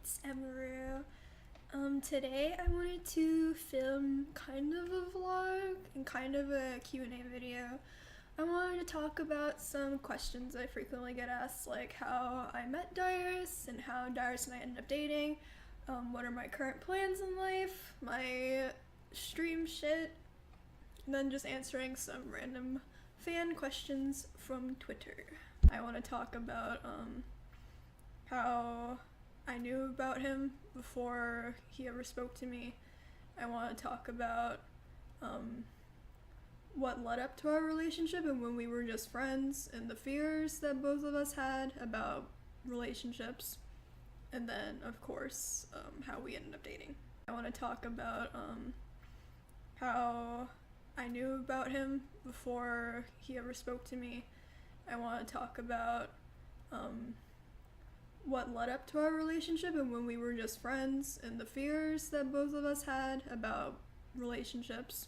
it's Emiru. Today I wanted to film kind of a vlog and kind of a Q&A video. I wanted to talk about some questions I frequently get asked, like how I met Dyrus and how Dyrus and I ended up dating, what are my current plans in life, my stream shit, and then just answering some random fan questions from Twitter. I want to talk about how I knew about him before he ever spoke to me. I want to talk about what led up to our relationship and when we were just friends and the fears that both of us had about relationships. And then, of course, how we ended up dating. I want to talk about how I knew about him before he ever spoke to me. I want to talk about what led up to our relationship and when we were just friends and the fears that both of us had about relationships.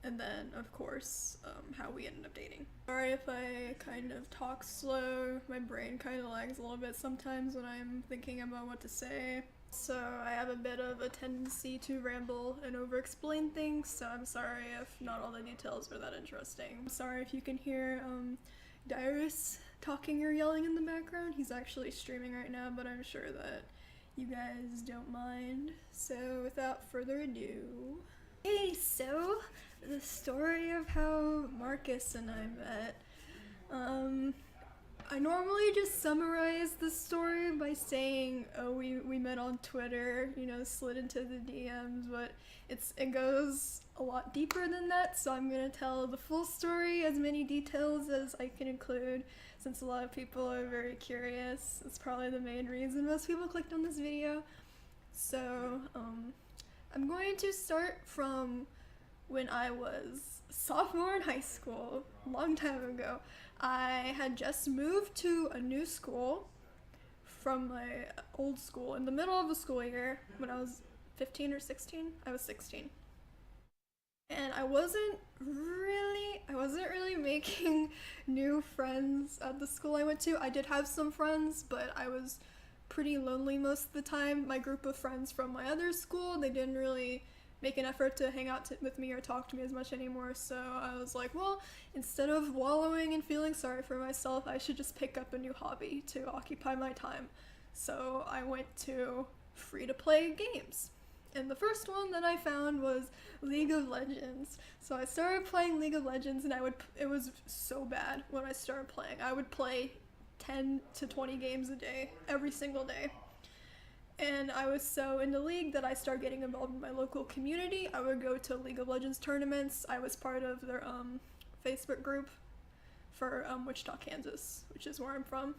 And then, of course, how we ended up dating. Sorry if I kind of talk slow. My brain kind of lags a little bit sometimes when I'm thinking about what to say. So I have a bit of a tendency to ramble and over-explain things, so I'm sorry if not all the details are that interesting. I'm sorry if you can hear Dyrus talking or yelling in the background. He's actually streaming right now, but I'm sure that you guys don't mind. So without further ado... Hey, so the story of how Marcus and I met. I normally just summarize the story by saying, oh, we met on Twitter, you know, slid into the DMs, but it goes a lot deeper than that, so I'm gonna tell the full story, as many details as I can include, since a lot of people are very curious. It's probably the main reason most people clicked on this video. So, I'm going to start from when I was a sophomore in high school, a long time ago. I had just moved to a new school from my old school in the middle of the school year when I was 15 or 16. I was 16. And I wasn't really making new friends at the school I went to. I did have some friends, but I was pretty lonely most of the time. My group of friends from my other school, they didn't really make an effort to hang out with me or talk to me as much anymore, so I was like, well, instead of wallowing and feeling sorry for myself, I should just pick up a new hobby to occupy my time. So I went to free-to-play games. And the first one that I found was League of Legends. So I started playing League of Legends, and it was so bad when I started playing. I would play 10 to 20 games a day, every single day. And I was so into League that I started getting involved in my local community. I would go to League of Legends tournaments. I was part of their Facebook group for Wichita, Kansas, which is where I'm from.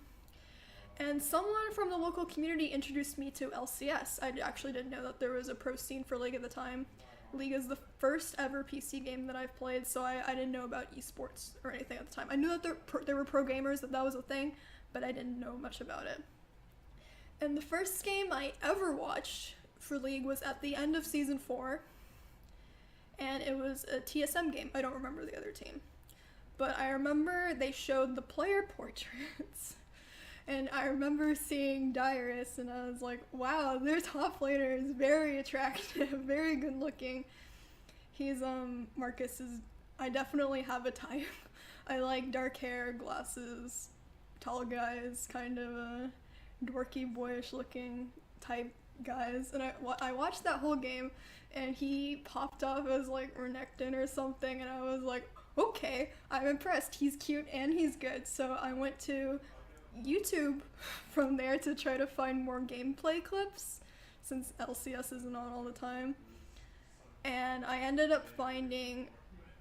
And someone from the local community introduced me to LCS. I actually didn't know that there was a pro scene for League at the time. League is the first ever PC game that I've played, so I didn't know about esports or anything at the time. I knew that there were pro gamers, that was a thing, but I didn't know much about it. And the first game I ever watched for League was at the end of Season 4, and it was a TSM game. I don't remember the other team. But I remember they showed the player portraits, and I remember seeing Dyrus, and I was like, wow, their top laner is very attractive, very good looking. He's, Marcus is, I definitely have a type. I like dark hair, glasses, tall guys, kind of dorky, boyish looking type guys, and I watched that whole game, and he popped off as like Renekton or something, and I was like, okay, I'm impressed, he's cute and he's good. So I went to YouTube from there to try to find more gameplay clips, since LCS isn't on all the time, and I ended up finding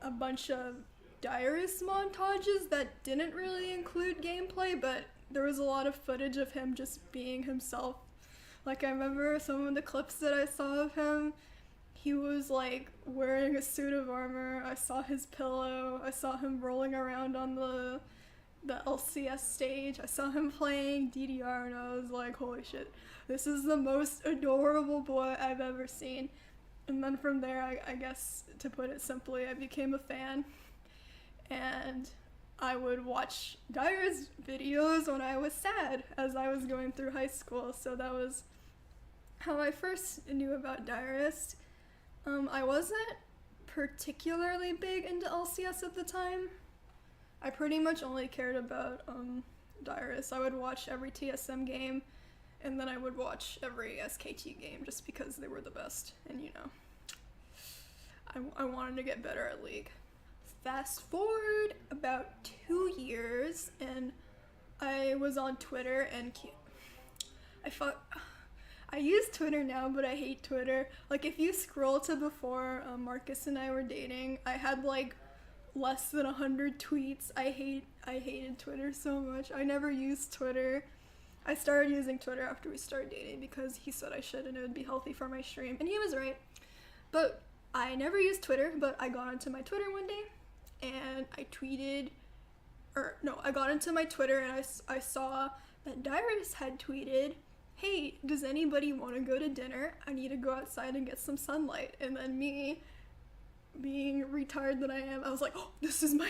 a bunch of Dyrus montages that didn't really include gameplay, but there was a lot of footage of him just being himself. Like, I remember some of the clips that I saw of him, he was like wearing a suit of armor, I saw his pillow, I saw him rolling around on the LCS stage, I saw him playing DDR, and I was like, holy shit, this is the most adorable boy I've ever seen. And then from there, I guess, to put it simply, I became a fan. And I would watch Dyrus videos when I was sad as I was going through high school, so that was how I first knew about Dyrus, I wasn't particularly big into LCS at the time. I pretty much only cared about Dyrus. I would watch every TSM game, and then I would watch every SKT game just because they were the best. And you know, I wanted to get better at League. Fast forward about 2 years, and I was on Twitter, and I use Twitter now, but I hate Twitter. Like, if you scroll to before Marcus and I were dating, I had like less than 100 tweets. I hated Twitter so much. I never used Twitter. I started using Twitter after we started dating because he said I should and it would be healthy for my stream, and he was right. But I never used Twitter, but I got onto my Twitter one day and I got into my Twitter and I saw that Dyrus had tweeted, "Hey, does anybody want to go to dinner? I need to go outside and get some sunlight." And then me, being retarded that I am, I was like, "Oh, this is my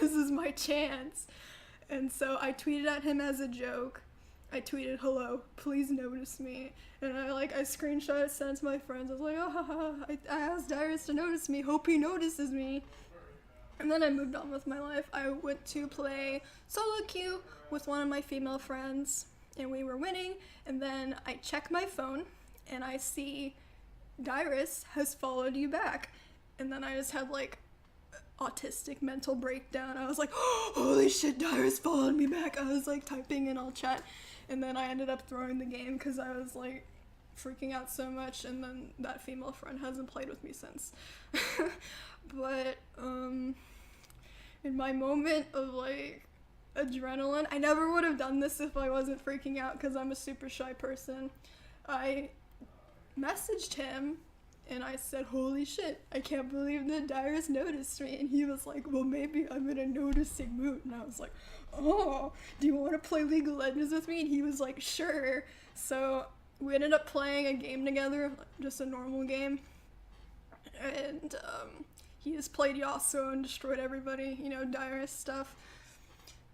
this is my chance." And so I tweeted at him as a joke. I tweeted, "Hello, please notice me." And I screenshot it, sent it to my friends. I was like, "Oh, I asked Dyrus to notice me. Hope he notices me." And then I moved on with my life. I went to play solo queue with one of my female friends, and we were winning. And then I check my phone, and I see Dyrus has followed you back. And then I just had like autistic mental breakdown. I was like, "Oh, holy shit, Dyrus followed me back." I was like typing in all chat, and then I ended up throwing the game because I was like freaking out so much. And then that female friend hasn't played with me since. But in my moment of like adrenaline, I never would have done this if I wasn't freaking out because I'm a super shy person. I messaged him and I said, "Holy shit, I can't believe that Dyrus noticed me." And he was like, "Well, maybe I'm in a noticing mood." And I was like, "Oh, do you want to play League of Legends with me?" And he was like, "Sure." So we ended up playing a game together, just a normal game. And he just played Yasuo and destroyed everybody, you know, Dyrus stuff.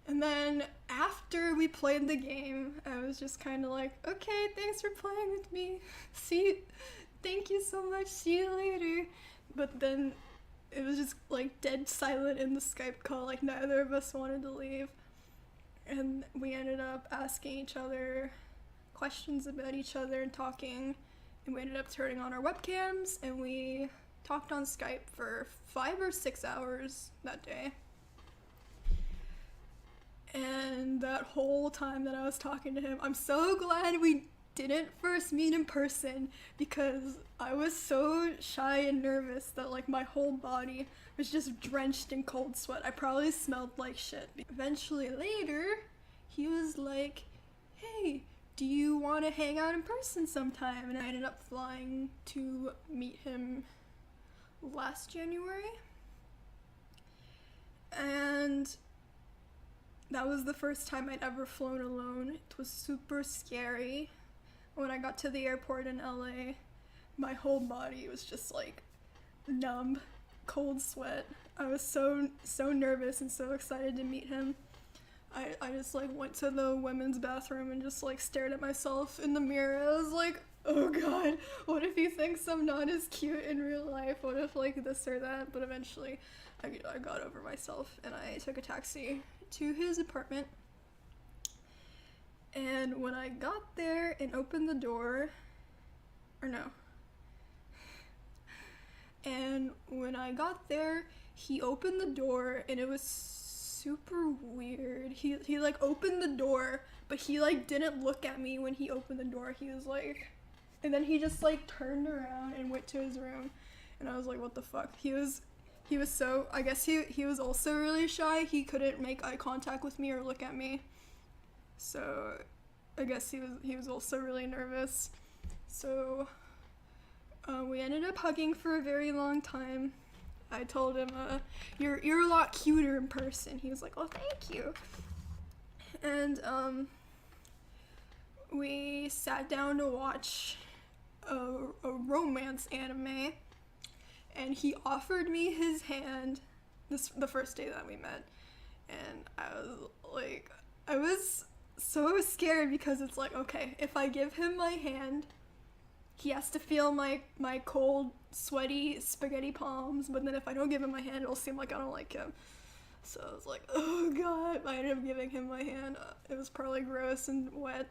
And then after we played the game, I was just kind of like, "Okay, thanks for playing with me. Thank you so much. See you later." But then it was just like dead silent in the Skype call. Like neither of us wanted to leave. And we ended up asking each other questions about each other and talking. And we ended up turning on our webcams and we talked on Skype for 5 or 6 hours that day. And that whole time that I was talking to him, I'm so glad we didn't first meet in person because I was so shy and nervous that like my whole body was just drenched in cold sweat. I probably smelled like shit. Eventually later, he was like, "Hey, do you want to hang out in person sometime?" And I ended up flying to meet him last January. And that was the first time I'd ever flown alone. It was super scary. When I got to the airport in LA, my whole body was just like numb, cold sweat. I was so nervous and so excited to meet him. I just like went to the women's bathroom and just like stared at myself in the mirror. I was like, "Oh god, what if he thinks I'm not as cute in real life? What if like this or that?" But eventually I got over myself and I took a taxi to his apartment. And when I got there and opened the door, and when I got there, he opened the door and it was super weird. He like opened the door, but he like didn't look at me when he opened the door. He was like, and then he just like turned around and went to his room, and I was like, "What the fuck?" He was so, I guess he was also really shy. He couldn't make eye contact with me or look at me. So I guess he was also really nervous. So we ended up hugging for a very long time. I told him, you're a lot cuter in person." He was like, "Oh, thank you." And we sat down to watch a romance anime. And he offered me his hand the first day that we met. And I was so scared because it's like, okay, if I give him my hand, he has to feel my cold, sweaty spaghetti palms, but then if I don't give him my hand, it'll seem like I don't like him. So I was like, oh god. I ended up giving him my hand. It was probably gross and wet.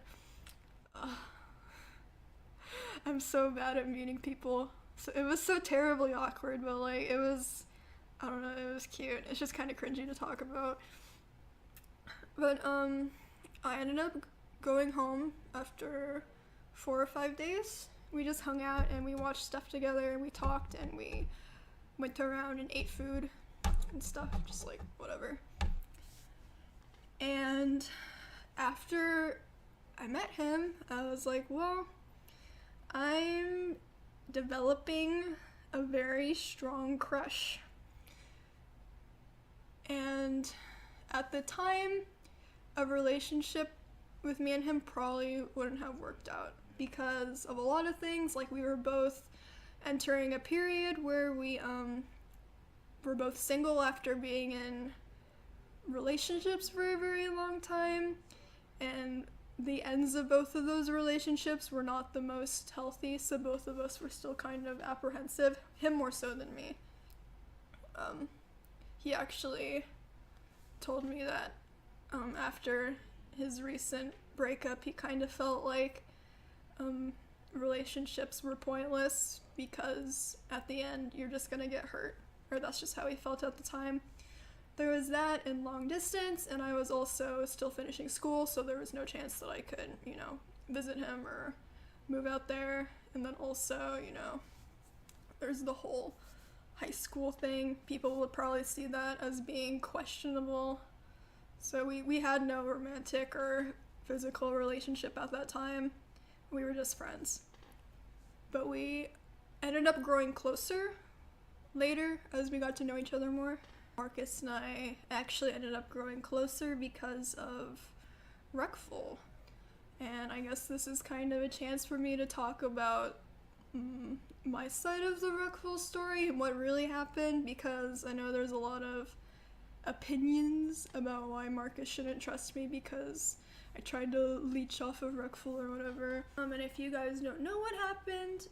I'm so bad at meeting people. So it was so terribly awkward, but like it was, I don't know, it was cute. It's just kind of cringy to talk about. But I ended up going home after 4 or 5 days. We just hung out and we watched stuff together and we talked and we went around and ate food and stuff, just like whatever. And after I met him, I was like, well, I'm developing a very strong crush. And at the time, a relationship with me and him probably wouldn't have worked out because of a lot of things. Like, we were both entering a period where we were both single after being in relationships for a very long time, and the ends of both of those relationships were not the most healthy, so both of us were still kind of apprehensive, him more so than me. He actually told me that after his recent breakup, he kind of felt like relationships were pointless because at the end you're just gonna get hurt, or that's just how he felt at the time. There was that in long distance, and I was also still finishing school, so there was no chance that I could, visit him or move out there. And then also, there's the whole high school thing. People would probably see that as being questionable. So we had no romantic or physical relationship at that time. We were just friends. But we ended up growing closer later as we got to know each other more. Marcus and I actually ended up growing closer because of Ruckful. And I guess this is kind of a chance for me to talk about my side of the Ruckful story and what really happened, because I know there's a lot of opinions about why Marcus shouldn't trust me because I tried to leech off of Ruckful or whatever. And if you guys don't know what happened,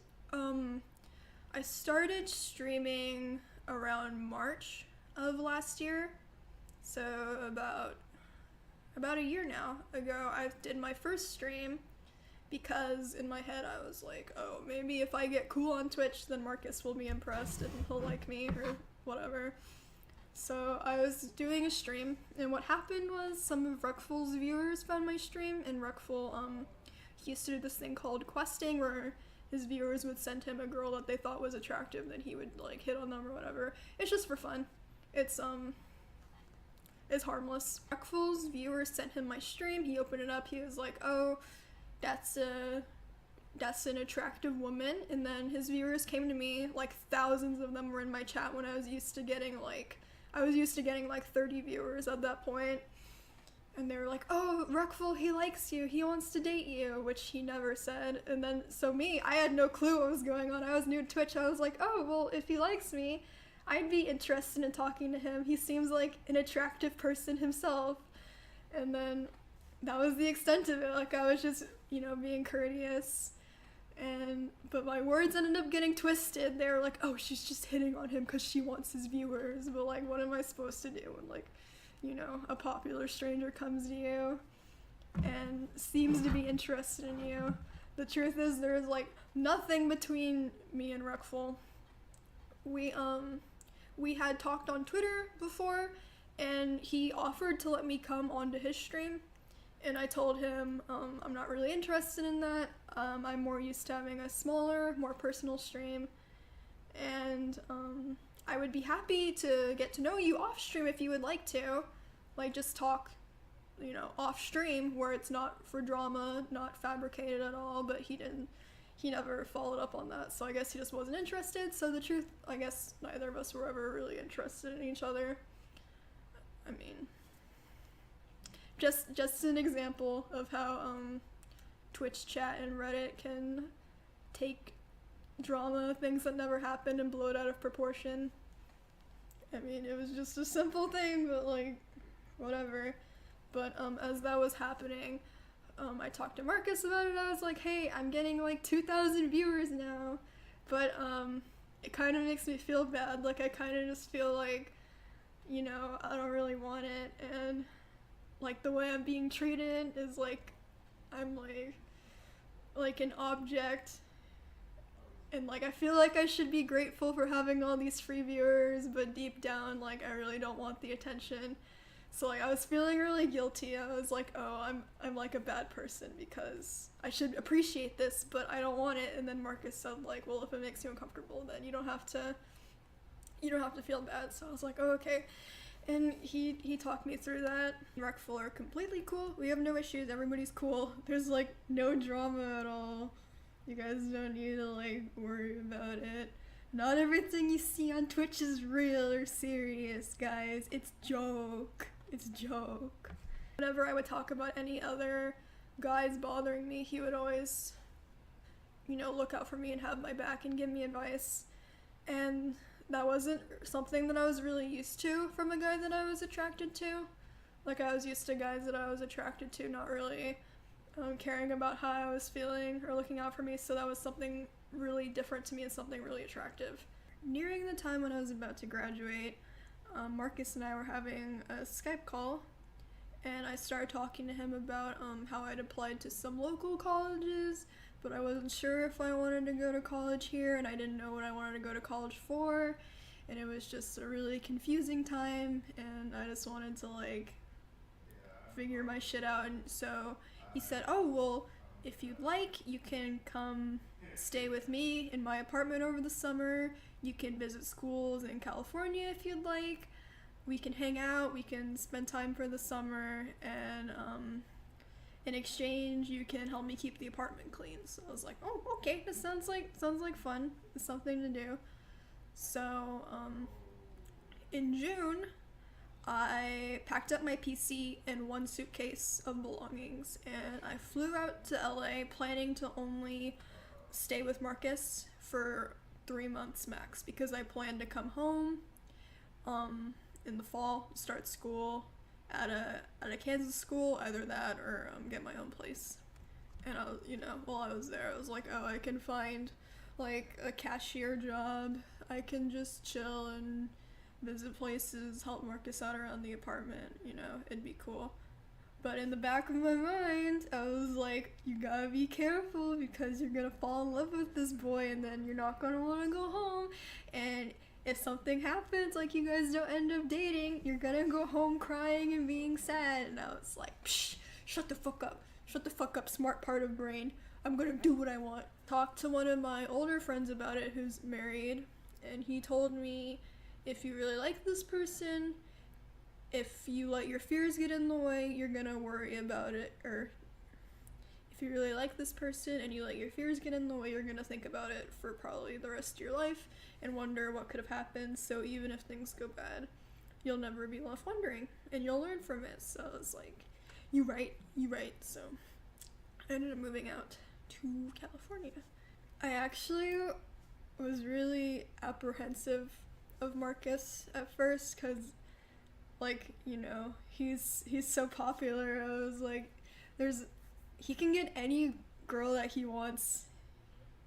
I started streaming around March of last year, so about a year now ago. I did my first stream because in my head I was like, oh, maybe if I get cool on Twitch then Marcus will be impressed and he'll like me or whatever. So I was doing a stream, and what happened was some of Ruckful's viewers found my stream, and Ruckful he used to do this thing called questing where his viewers would send him a girl that they thought was attractive, then he would like hit on them or whatever. It's just for fun. It's harmless. Ruckful's viewers sent him my stream. He opened it up. He was like, "Oh, that's an attractive woman." And then his viewers came to me, like thousands of them were in my chat when I was used to getting like 30 viewers at that point. And they were like, "Oh, Ruckful, he likes you. He wants to date you," which he never said. And then so me, I had no clue what was going on. I was new to Twitch. I was like, "Oh, well, if he likes me, I'd be interested in talking to him. He seems like an attractive person himself." And then that was the extent of it. Like, I was just, being courteous. But my words ended up getting twisted. They were like, "Oh, she's just hitting on him because she wants his viewers." But like, what am I supposed to do when a popular stranger comes to you and seems to be interested in you? The truth is there's like nothing between me and Ruckful. We had talked on Twitter before, and he offered to let me come onto his stream, and I told him I'm not really interested in that. I'm more used to having a smaller, more personal stream, and I would be happy to get to know you off stream if you would like to, like just talk, off stream where it's not for drama, not fabricated at all. But he never followed up on that, so I guess he just wasn't interested. So the truth, I guess neither of us were ever really interested in each other. I mean, just an example of how Twitch chat and Reddit can take drama, things that never happened, and blow it out of proportion. I mean, it was just a simple thing, but like, whatever. But as that was happening, I talked to Marcus about it. I was like, hey, I'm getting like 2,000 viewers now, but it kind of makes me feel bad. Like, I kind of just feel like, you know, I don't really want it, and like the way I'm being treated is like I'm like an object, and like I feel like I should be grateful for having all these free viewers, but deep down, like, I really don't want the attention. So like I was feeling really guilty. I was like, oh, I'm like a bad person because I should appreciate this, but I don't want it. And then Marcus said like, well, if it makes you uncomfortable, then you don't have to feel bad. So I was like, oh, okay. And he talked me through that. Recful are completely cool. We have no issues. Everybody's cool. There's like no drama at all. You guys don't need to like worry about it. Not everything you see on Twitch is real or serious, guys. It's joke. It's joke. Whenever I would talk about any other guys bothering me, he would always, you know, look out for me and have my back and give me advice. And that wasn't something that I was really used to from a guy that I was attracted to. Like, I was used to guys that I was attracted to not really caring about how I was feeling or looking out for me, so that was something really different to me and something really attractive. Nearing the time when I was about to graduate, Marcus and I were having a Skype call, and I started talking to him about how I'd applied to some local colleges, but I wasn't sure if I wanted to go to college here, and I didn't know what I wanted to go to college for, and it was just a really confusing time, and I just wanted to like figure my shit out. And so he said, oh, well, if you'd like, you can come stay with me in my apartment over the summer. You can visit schools in California if you'd like. We can hang out, we can spend time for the summer, and in exchange, you can help me keep the apartment clean. So I was like, oh, okay, this sounds like fun. It's something to do. So in June, I packed up my PC and one suitcase of belongings, and I flew out to LA planning to only stay with Marcus for 3 months max, because I planned to come home in the fall, start school at a Kansas school, either that or get my own place. And I was, you know, while I was there, I was like, oh, I can find like a cashier job. I can just chill and visit places, help Marcus out around the apartment, you know, it'd be cool. But in the back of my mind, I was like, you gotta be careful, because you're gonna fall in love with this boy and then you're not gonna wanna go home. And if something happens, like you guys don't end up dating, you're gonna go home crying and being sad. And I was like, psh, shut the fuck up. Shut the fuck up, smart part of brain. I'm gonna do what I want. Talked to one of my older friends about it who's married, and he told me, if you really like this person, if you let your fears get in the way, you're gonna worry about it. Or if you really like this person and you let your fears get in the way, you're gonna think about it for probably the rest of your life and wonder what could have happened. So even if things go bad, you'll never be left wondering, and you'll learn from it. So I was like, you right. So I ended up moving out to California. I actually was really apprehensive of Marcus at first, because, like, you know, he's so popular. I was like, he can get any girl that he wants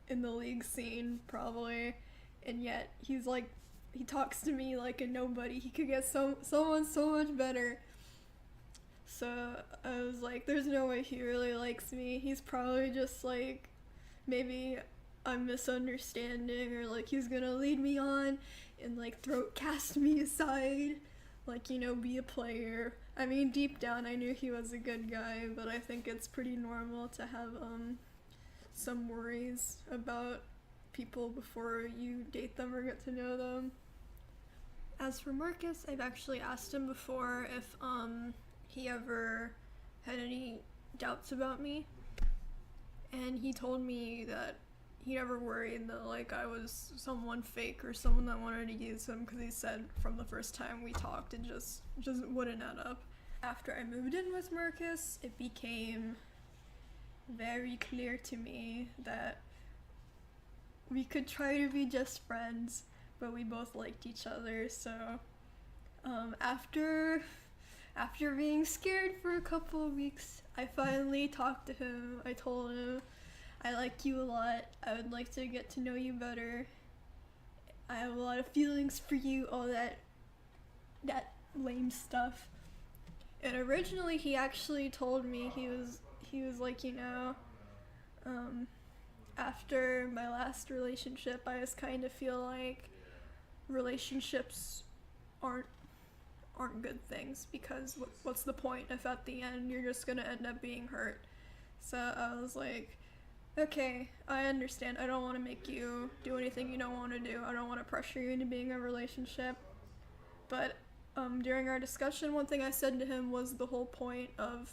in the league scene, probably, and yet he's like, he talks to me like a nobody. He could get someone so much better. So I was like, there's no way he really likes me. He's probably just like, maybe I'm misunderstanding, or like he's gonna lead me on and like cast me aside, like, you know, be a player. I mean, deep down I knew he was a good guy, but I think it's pretty normal to have some worries about people before you date them or get to know them. As for Marcus, I've actually asked him before if he ever had any doubts about me, and he told me that he never worried that like I was someone fake or someone that wanted to use him, because he said from the first time we talked it just wouldn't add up. After I moved in with Marcus, it became very clear to me that we could try to be just friends, but we both liked each other. So after after being scared for a couple of weeks, I finally talked to him. I told him, I like you a lot. I would like to get to know you better. I have a lot of feelings for you, all that lame stuff. And originally he actually told me, he was like, after my last relationship, I just kind of feel like relationships aren't good things, because what's the point if at the end you're just gonna end up being hurt? So I was like, okay, I understand. I don't want to make you do anything you don't want to do. I don't want to pressure you into being in a relationship. But during our discussion, one thing I said to him was the whole point of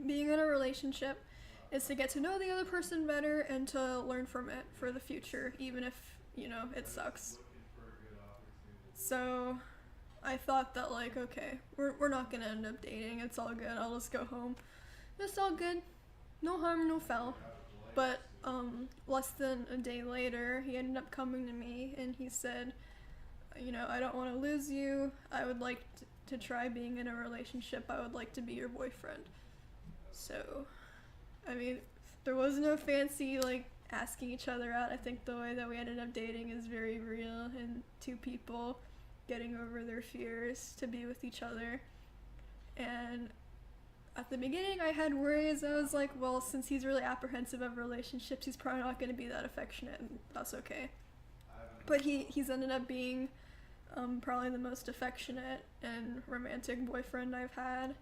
being in a relationship is to get to know the other person better and to learn from it for the future, even if, it sucks. So I thought that, like, okay, we're not gonna end up dating. It's all good. I'll just go home. It's all good. No harm, no foul. But less than a day later, he ended up coming to me and he said, I don't want to lose you. I would like to try being in a relationship. I would like to be your boyfriend. So, I mean, there was no fancy, like, asking each other out. I think the way that we ended up dating is very real, and two people getting over their fears to be with each other. And at the beginning I had worries. I was like, well, since he's really apprehensive of relationships, he's probably not going to be that affectionate, and that's okay. But he's ended up being probably the most affectionate and romantic boyfriend I've had.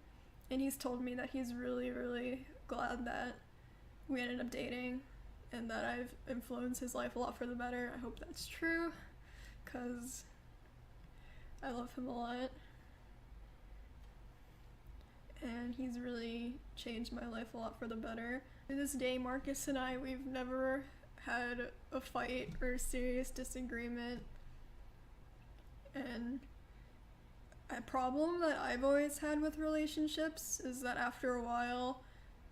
And he's told me that he's really, really glad that we ended up dating and that I've influenced his life a lot for the better. I hope that's true, because I love him a lot. And he's really changed my life a lot for the better. To this day, Marcus and I, we've never had a fight or a serious disagreement. And a problem that I've always had with relationships is that after a while,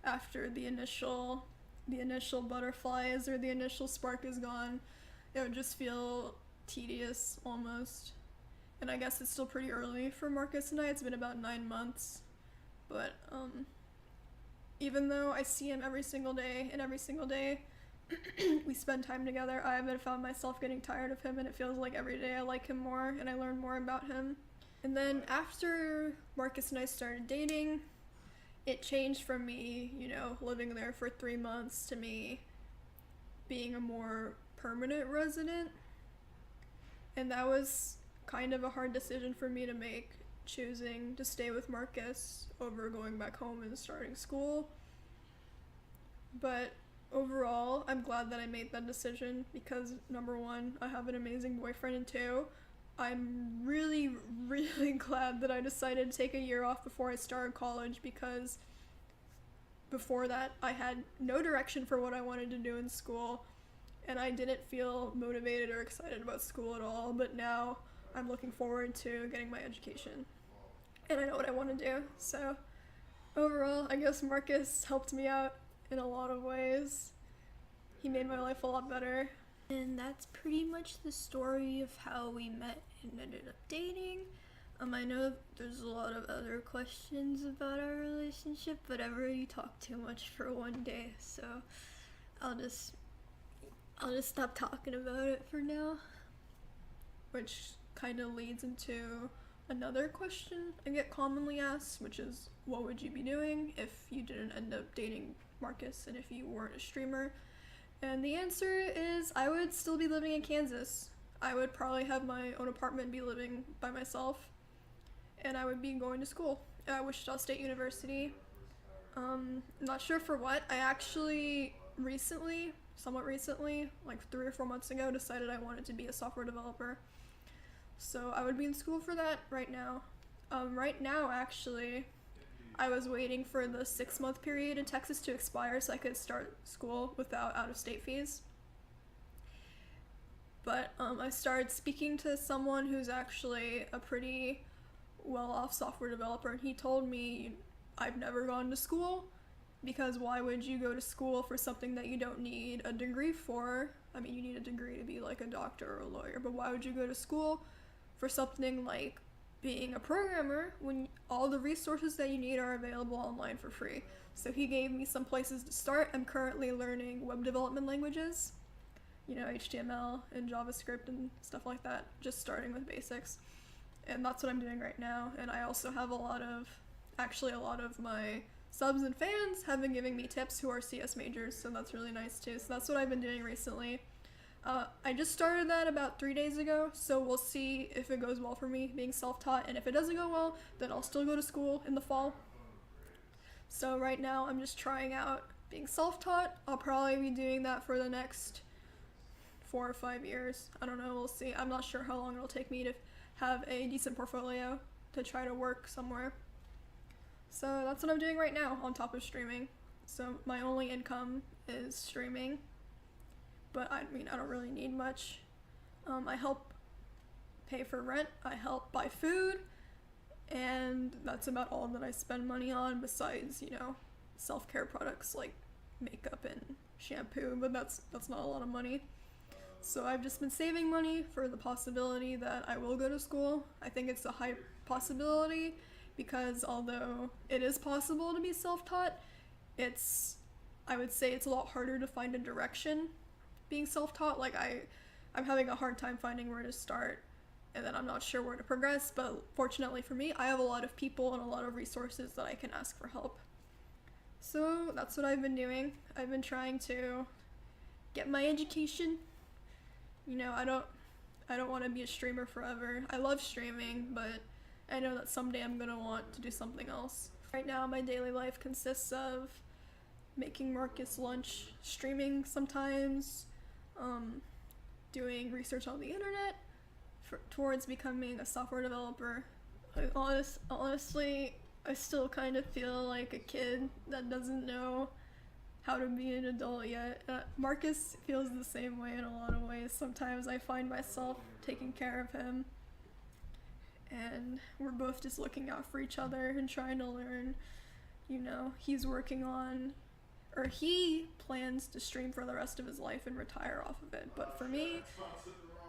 after the initial butterflies or the initial spark is gone, it would just feel tedious almost. And I guess it's still pretty early for Marcus and I. It's been about 9 months. But even though I see him every single day we spend time together, I haven't found myself getting tired of him, and it feels like every day I like him more and I learn more about him. And then after Marcus and I started dating, it changed from me, living there for 3 months to me being a more permanent resident. And that was kind of a hard decision for me to make, choosing to stay with Marcus over going back home and starting school. But overall, I'm glad that I made that decision, because number one, I have an amazing boyfriend, and two, I'm really, really glad that I decided to take a year off before I started college, because before that I had no direction for what I wanted to do in school, and I didn't feel motivated or excited about school at all. But now I'm looking forward to getting my education, and I know what I want to do. So overall, I guess Marcus helped me out in a lot of ways. He made my life a lot better. And that's pretty much the story of how we met and ended up dating. I know there's a lot of other questions about our relationship, but I've already talked too much for one day, so I'll just stop talking about it for now. Which kind of leads into another question I get commonly asked, which is, what would you be doing if you didn't end up dating Marcus and if you weren't a streamer? And the answer is, I would still be living in Kansas. I would probably have my own apartment, be living by myself, and I would be going to school at Wichita State University. Not sure for what. I actually somewhat recently, like 3 or 4 months ago, decided I wanted to be a software developer. So I would be in school for that right now. Right now, actually, I was waiting for the 6-month period in Texas to expire so I could start school without out-of-state fees. But I started speaking to someone who's actually a pretty well-off software developer, and he told me, I've never gone to school, because why would you go to school for something that you don't need a degree for? I mean, you need a degree to be like a doctor or a lawyer, but why would you go to school for something like being a programmer when all the resources that you need are available online for free. So he gave me some places to start. I'm currently learning web development languages, you know, HTML and JavaScript and stuff like that, just starting with basics. And that's what I'm doing right now. And I also have a lot of my subs and fans have been giving me tips who are CS majors, so that's really nice too. So that's what I've been doing recently. I just started that about 3 days ago, so we'll see if it goes well for me being self-taught, and if it doesn't go well, then I'll still go to school in the fall. So right now I'm just trying out being self-taught. I'll probably be doing that for the next 4 or 5 years. I don't know, we'll see. I'm not sure how long it'll take me to have a decent portfolio to try to work somewhere. So that's what I'm doing right now on top of streaming. So my only income is streaming, but I mean, I don't really need much. I help pay for rent, I help buy food, and that's about all that I spend money on besides, you know, self-care products like makeup and shampoo, but that's not a lot of money. So I've just been saving money for the possibility that I will go to school. I think it's a high possibility because although it is possible to be self-taught, I would say it's a lot harder to find a direction being self-taught. Like I'm having a hard time finding where to start, and then I'm not sure where to progress, but fortunately for me, I have a lot of people and a lot of resources that I can ask for help. So that's what I've been doing. I've been trying to get my education. You know, I don't want to be a streamer forever. I love streaming, but I know that someday I'm gonna want to do something else. Right now, my daily life consists of making Marcus lunch, streaming sometimes, doing research on the internet towards becoming a software developer. Honestly, I still kind of feel like a kid that doesn't know how to be an adult yet. Marcus feels the same way in a lot of ways. Sometimes I find myself taking care of him, and we're both just looking out for each other and trying to learn. You know, he plans to stream for the rest of his life and retire off of it, but for me,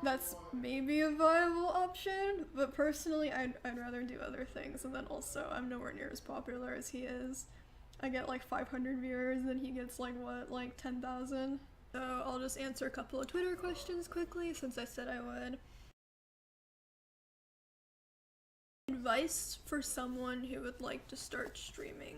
that's maybe a viable option, but personally I'd rather do other things. And then also, I'm nowhere near as popular as he is. I get like 500 viewers and he gets like 10,000. So I'll just answer a couple of Twitter questions quickly since I said I would. Advice for someone who would like to start streaming.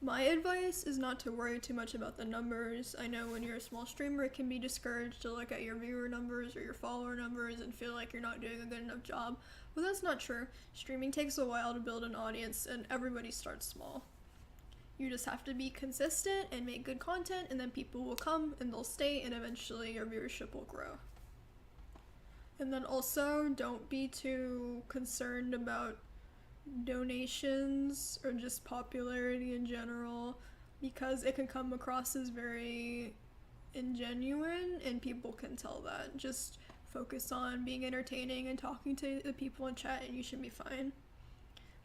My advice is not to worry too much about the numbers. I know when you're a small streamer, it can be discouraged to look at your viewer numbers or your follower numbers and feel like you're not doing a good enough job. But that's not true. Streaming takes a while to build an audience, and everybody starts small. You just have to be consistent and make good content, and then people will come and they'll stay, and eventually your viewership will grow. And then also, don't be too concerned about donations or just popularity in general, because it can come across as very ingenuine and people can tell that. Just focus on being entertaining and talking to the people in chat and you should be fine.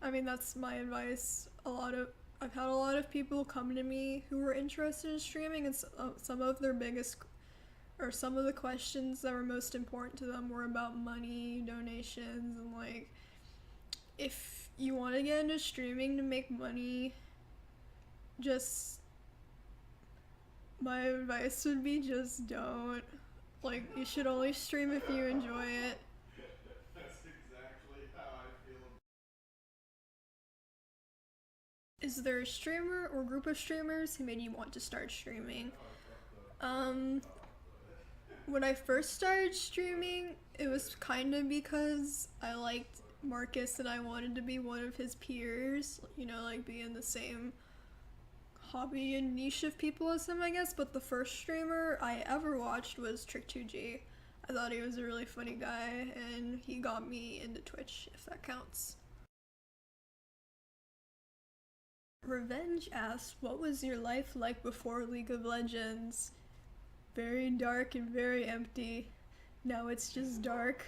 I mean, that's my advice. I've had a lot of people come to me who were interested in streaming, and some of the questions that were most important to them were about money, donations, and like, if you want to get into streaming to make money, my advice would be just don't. Like, you should only stream if you enjoy it. That's exactly how I feel. Is there a streamer or group of streamers who made you want to start streaming? When I first started streaming, it was kind of because I liked Marcus and I wanted to be one of his peers, you know, like be in the same hobby and niche of people as him, I guess. But the first streamer I ever watched was Trick2G. I thought he was a really funny guy, and he got me into Twitch, if that counts. Revenge asks, what was your life like before League of Legends? Very dark and very empty. Now it's just dark.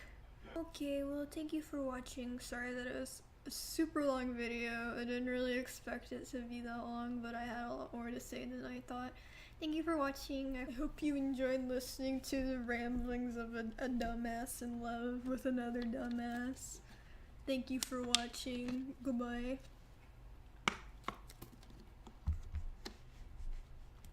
Okay, well, thank you for watching. Sorry that it was a super long video. I didn't really expect it to be that long, but I had a lot more to say than I thought. Thank you for watching. I hope you enjoyed listening to the ramblings of a dumbass in love with another dumbass. Thank you for watching. Goodbye.